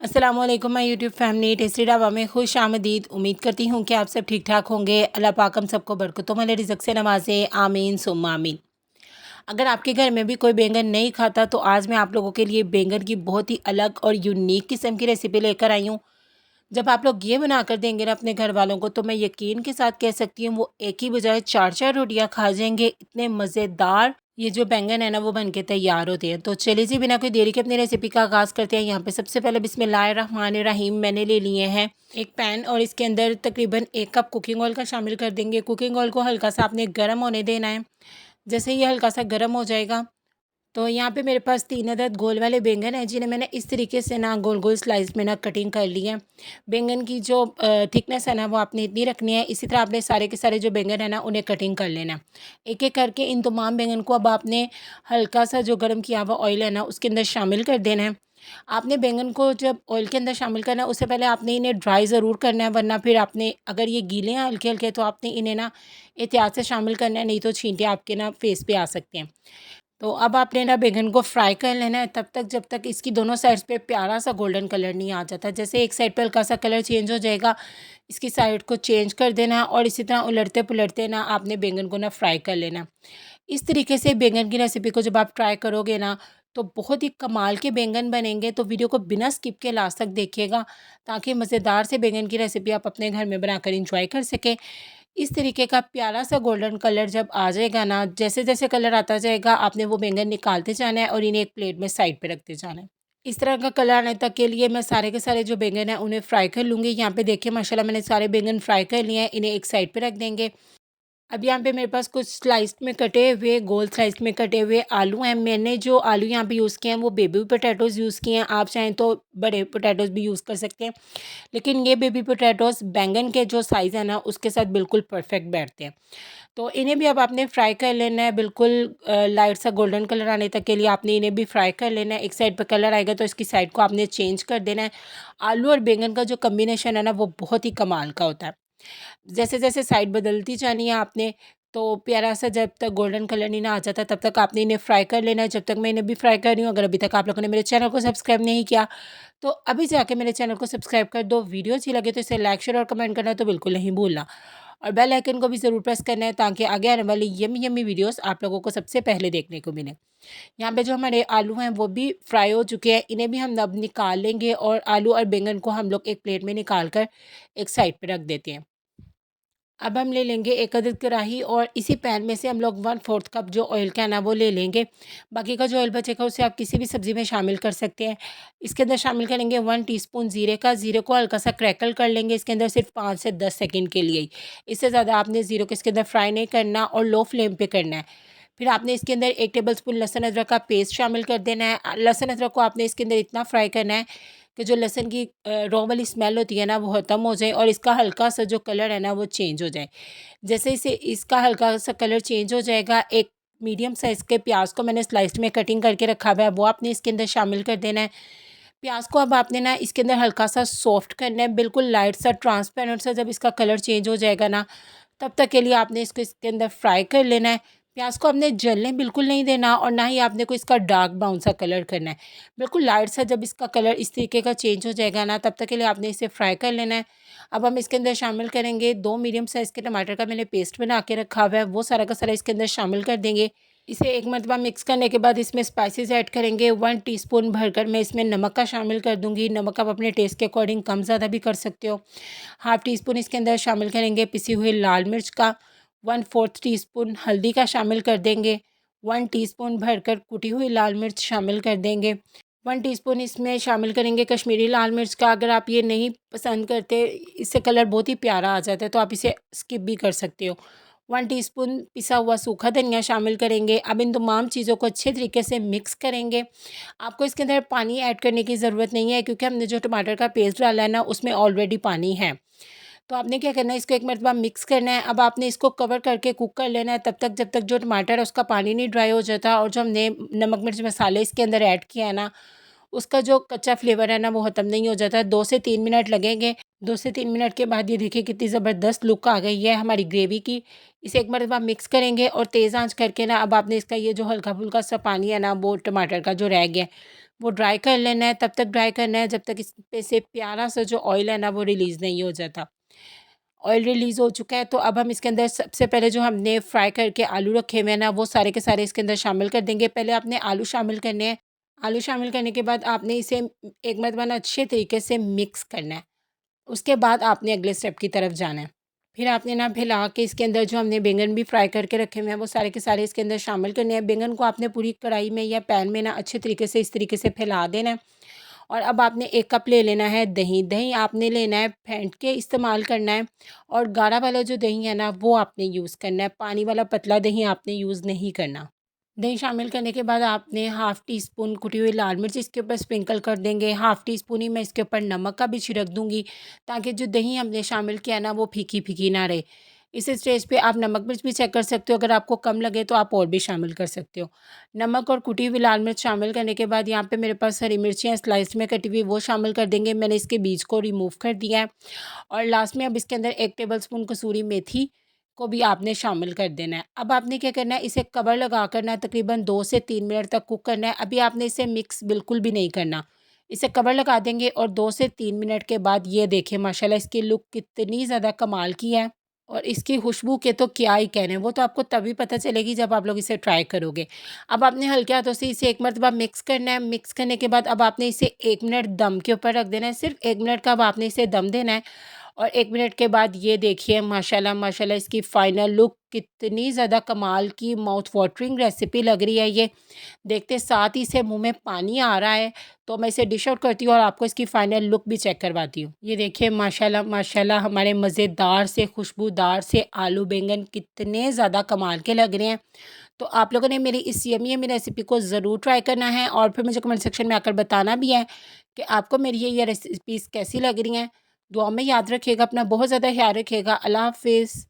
अस्सलाम वालेकुम my YouTube family. Tasty dhaba में खुश आमदीद। उम्मीद करती हूँ कि आप सब ठीक ठाक होंगे। अल्लाह पाक हम सबको बरकतों वाले रिज़्क़ से नवाज़े, आमीन सुम्मा आमीन। अगर आपके घर में भी कोई बैंगन नहीं खाता तो आज मैं आप लोगों के लिए बैंगन की बहुत ही अलग और यूनिक किस्म की रेसिपी लेकर आई हूँ। जब आप लोग ये बना कर देंगे ना अपने घर वालों को, तो मैं यकीन के साथ कह सकती हूँ वो एक ही बजाय चार चार रोटियां खा जाएंगे। इतने मज़ेदार ये जो बैंगन है ना वो बन के तैयार होते हैं। तो चलिए जी, बिना कोई देरी के अपनी रेसिपी का आगाज़ करते हैं। यहाँ पे सबसे पहले बिस्मिल्लाहिर्रहमानिर्रहीम मैंने ले लिए हैं एक पैन, और इसके अंदर तकरीबन 1 कप कुकिंग ऑयल का शामिल कर देंगे। कुकिंग ऑयल को हल्का सा आपने गर्म होने देना है। जैसे ये हल्का सा गर्म हो जाएगा तो यहाँ पे मेरे पास 3 अदद गोल वाले बैंगन हैं, जिन्हें मैंने इस तरीके से ना गोल गोल स्लाइस में ना कटिंग कर ली है। बैंगन की जो थिकनेस है ना वो आपने इतनी रखनी है। इसी तरह आपने सारे के सारे जो बैंगन है ना उन्हें कटिंग कर लेना है। एक एक करके इन तमाम बैंगन को अब आपने हल्का सा जो गर्म किया हुआ ऑयल है ना उसके अंदर शामिल कर देना है। आपने बैंगन को जब ऑयल के अंदर शामिल करना है उससे पहले आपने इन्हें ड्राई ज़रूर करना है, वरना फिर आपने अगर ये गीले हैं हल्के हल्के तो आपने इन्हें ना एहतियात से शामिल करना है, नहीं तो छींटे आपके ना फेस पे आ सकते हैं। तो अब आपने ना बैंगन को फ्राई कर लेना है तब तक जब तक इसकी दोनों साइड्स पे प्यारा सा गोल्डन कलर नहीं आ जाता। जैसे एक साइड पे हल्का सा कलर चेंज हो जाएगा, इसकी साइड को चेंज कर देना और इसी तरह उलटते पुलटते ना आपने बैंगन को ना फ्राई कर लेना। इस तरीके से बैंगन की रेसिपी को जब आप ट्राई करोगे ना तो बहुत ही कमाल के बैंगन बनेंगे। तो वीडियो को बिना स्किप के लास्ट तक देखिएगा, ताकि मज़ेदार से बैंगन की रेसिपी आप अपने घर में बनाकर इंजॉय कर सकें। इस तरीके का प्यारा सा गोल्डन कलर जब आ जाएगा ना, जैसे जैसे कलर आता जाएगा आपने वो बैंगन निकालते जाना है और इन्हें एक प्लेट में साइड पे रखते जाना है। इस तरह का कलर आने तक के लिए मैं सारे के सारे जो बैंगन हैं उन्हें फ्राई कर लूँगी। यहाँ पे देखिए माशाल्लाह मैंने सारे बैंगन फ्राई कर लिए हैं, इन्हें एक साइड पे रख देंगे। अब यहाँ पे मेरे पास कुछ स्लाइस में कटे हुए गोल स्लाइस में कटे हुए आलू हैं। मैंने जो आलू यहाँ पे यूज़ किए हैं वो बेबी पोटैटोज़ यूज़ किए हैं। आप चाहें तो बड़े पोटैटोज़ भी यूज़ कर सकते हैं, लेकिन ये बेबी पोटैटोज़ बैंगन के जो साइज़ है ना उसके साथ बिल्कुल परफेक्ट बैठते हैं। तो इन्हें भी अब आपने फ्राई कर लेना है, बिल्कुल लाइट सा गोल्डन कलर आने तक के लिए आपने इन्हें भी फ्राई कर लेना है। एक साइड पे कलर आएगा तो इसकी साइड को आपने चेंज कर देना है। आलू और बैंगन का जो कॉम्बिनेशन है ना वो बहुत ही कमाल का होता है। जैसे जैसे साइड बदलती जानी है आपने, तो प्यारा सा जब तक गोल्डन कलर नहीं ना आ जाता तब तक आपने इन्हें फ्राई कर लेना है। जब तक मैं इन्हें भी फ्राई कर रही हूँ, अगर अभी तक आप लोगों ने मेरे चैनल को सब्सक्राइब नहीं किया तो अभी जाके मेरे चैनल को सब्सक्राइब कर दो। वीडियो अच्छी लगे तो इसे लाइक शेयर और कमेंट करना तो बिल्कुल नहीं भूलना, और बेल आइकन को भी ज़रूर प्रेस करना है ताकि आगे आने वाली यमी यमी वीडियोस आप लोगों को सबसे पहले देखने को मिले। यहाँ पे जो हमारे आलू हैं वो भी फ्राई हो चुके हैं, इन्हें भी हम अब निकाल लेंगे और आलू और बैंगन को हम लोग एक प्लेट में निकाल कर एक साइड पे रख देते हैं। अब हम ले लेंगे 1 अदद कढ़ाई और इसी पैन में से हम लोग 1/4 कप जो ऑयल का है ना वो ले लेंगे। बाकी का जो ऑयल बचेगा उसे आप किसी भी सब्ज़ी में शामिल कर सकते हैं। इसके अंदर शामिल करेंगे 1 टीस्पून ज़ीरे का। ज़ीरे को हल्का सा क्रैकल कर लेंगे इसके अंदर सिर्फ 5 से 10 सेकंड के लिए ही। इससे ज़्यादा आपने ज़ीरे को इसके अंदर फ्राई नहीं करना और लो फ्लेम पे करना है। फिर आपने इसके अंदर 1 टेबलस्पून लहसुन अदरक का पेस्ट शामिल कर देना है। लहसुन अदरक को आपने इसके अंदर इतना फ्राई करना है कि जो लहसुन की रॉ वाली स्मेल होती है ना वो ख़त्म हो जाए और इसका हल्का सा जो कलर है ना वो चेंज हो जाए। जैसे इसे इसका हल्का सा कलर चेंज हो जाएगा, एक मीडियम साइज़ के प्याज को मैंने स्लाइस्ड में कटिंग करके रखा हुआ है वो आपने इसके अंदर शामिल कर देना है। प्याज को अब आपने ना इसके अंदर हल्का सा सॉफ्ट करना है, बिल्कुल लाइट सा ट्रांसपेरेंट सा। जब इसका कलर चेंज हो जाएगा ना तब तक के लिए आपने इसको इसके अंदर फ्राई कर लेना है। प्याज को आपने जलने बिल्कुल नहीं देना और ना ही आपने को इसका डार्क ब्राउन सा कलर करना है। बिल्कुल लाइट सा जब इसका कलर इस तरीके का चेंज हो जाएगा ना तब तक के लिए आपने इसे फ्राई कर लेना है। अब हम इसके अंदर शामिल करेंगे 2 मीडियम साइज़ के टमाटर का मैंने पेस्ट बना के रखा हुआ है, वो सारा का सारा इसके अंदर शामिल कर देंगे। इसे एक मरतबा मिक्स करने के बाद इसमें स्पाइसेस ऐड करेंगे। 1 टीस्पून भरकर मैं इसमें नमक का शामिल कर दूँगी। नमक आप अपने टेस्ट के अकॉर्डिंग कम ज़्यादा भी कर सकते हो। हाफ़ टी स्पून इसके अंदर शामिल करेंगे पिसी हुई लाल मिर्च का। 1/4 टीस्पून हल्दी का शामिल कर देंगे। 1 टीस्पून भरकर कुटी हुई लाल मिर्च शामिल कर देंगे। 1 टीस्पून इसमें शामिल करेंगे कश्मीरी लाल मिर्च का। अगर आप ये नहीं पसंद करते, इससे कलर बहुत ही प्यारा आ जाता है, तो आप इसे स्किप भी कर सकते हो। 1 टीस्पून पिसा हुआ सूखा धनिया शामिल करेंगे। अब इन तमाम चीज़ों को अच्छे तरीके से मिक्स करेंगे। आपको इसके अंदर पानी ऐड करने की ज़रूरत नहीं है, क्योंकि हमने जो टमाटर का पेस्ट डाला है ना उसमें ऑलरेडी पानी है। तो आपने क्या करना है, इसको एक मरतबा मिक्स करना है। अब आपने इसको कवर करके कुक कर लेना है तब तक जब तक जो टमाटर है उसका पानी नहीं ड्राई हो जाता, और जो हमने नमक मिर्च मसाले इसके अंदर ऐड किया है ना उसका जो कच्चा फ्लेवर है ना वो ख़त्म नहीं हो जाता। 2 से 3 मिनट लगेंगे। 2 से 3 मिनट के बाद ये देखिए कितनी ज़बरदस्त लुक आ गई है हमारी ग्रेवी की। इसे एक मरतबा मिक्स करेंगे और तेज़ आंच करके ना अब आपने इसका ये जो हल्का-फुल्का सा पानी है ना वो टमाटर का जो रह गया है वो ड्राई कर लेना है। तब तक ड्राई करना है जब तक इस पे से प्यारा सा जो ऑयल है ना वो रिलीज़ नहीं हो जाता। ऑयल रिलीज़ हो चुका है तो अब हम इसके अंदर सबसे पहले जो हमने फ्राई करके आलू रखे हुए हैं ना वो सारे के सारे इसके अंदर शामिल कर देंगे। पहले आपने आलू शामिल करने हैं। आलू शामिल करने के बाद आपने इसे एक मरतबा ना अच्छे तरीके से मिक्स करना है। उसके बाद आपने अगले स्टेप की तरफ जाना है। फिर आपने ना फैला के इसके अंदर जो हमने बैंगन भी फ्राई करके रखे हुए हैं वो सारे के सारे इसके अंदर शामिल करने हैं। बैंगन को आपने पूरी कढ़ाई में या पैन में ना अच्छे तरीके से इस तरीके से फैला देना है। और अब आपने 1 कप ले लेना है दही। दही आपने लेना है फेंट के इस्तेमाल करना है और गाढ़ा वाला जो दही है ना वो आपने यूज़ करना है। पानी वाला पतला दही आपने यूज़ नहीं करना। दही शामिल करने के बाद आपने हाफ़ टी स्पून कुटी हुई लाल मिर्च इसके ऊपर स्प्रिंकल कर देंगे। हाफ़ टी स्पून ही मैं इसके ऊपर नमक का भी छिड़क दूँगी ताकि जो दही हमने शामिल किया ना वो फीकी-फीकी ना रहे। इस स्टेज पे आप नमक मिर्च भी चेक कर सकते हो, अगर आपको कम लगे तो आप और भी शामिल कर सकते हो। नमक और कुटी हुई लाल मिर्च शामिल करने के बाद यहाँ पे मेरे पास हरी मिर्चियाँ स्लाइस में कटी हुई वो शामिल कर देंगे। मैंने इसके बीज को रिमूव कर दिया है और लास्ट में अब इसके अंदर 1 टेबलस्पून कसूरी मेथी को भी आपने शामिल कर देना है। अब आपने क्या करना है, इसे कवर लगाकर ना तकरीबन 2 से 3 मिनट तक कुक करना है। अभी आपने इसे मिक्स बिल्कुल भी नहीं करना। इसे कवर लगा देंगे और 2 से 3 मिनट के बाद ये देखिए माशाल्लाह इसकी लुक कितनी ज़्यादा कमाल की है और इसकी खुशबू के तो क्या ही कहने, वो तो आपको तभी पता चलेगी जब आप लोग इसे ट्राई करोगे। अब आपने हल्के हाथों से इसे एक मरतबा मिक्स करना है। मिक्स करने के बाद अब आपने इसे 1 मिनट दम के ऊपर रख देना है। सिर्फ़ 1 मिनट का अब आपने इसे दम देना है और 1 मिनट के बाद ये देखिए माशाल्लाह माशाल्लाह इसकी फ़ाइनल लुक कितनी ज़्यादा कमाल की माउथ वाटरिंग रेसिपी लग रही है ये। देखते साथ ही से मुँह में पानी आ रहा है, तो मैं इसे डिश आउट करती हूँ और आपको इसकी फ़ाइनल लुक भी चेक करवाती हूँ। ये देखिए माशाल्लाह माशाल्लाह हमारे मज़ेदार से खुशबूदार से आलू बैंगन कितने ज़्यादा कमाल के लग रहे हैं। तो आप लोगों ने मेरी इस यम्मी यम्मी रेसिपी को ज़रूर ट्राई करना है और फिर मुझे कमेंट सेक्शन में आकर बताना भी है कि आपको मेरी ये रेसिपीज़ कैसी लग रही हैं। दुआ में याद रखिएगा, अपना बहुत ज़्यादा ख्याल रखिएगा। अल्लाह हाफ़िज़।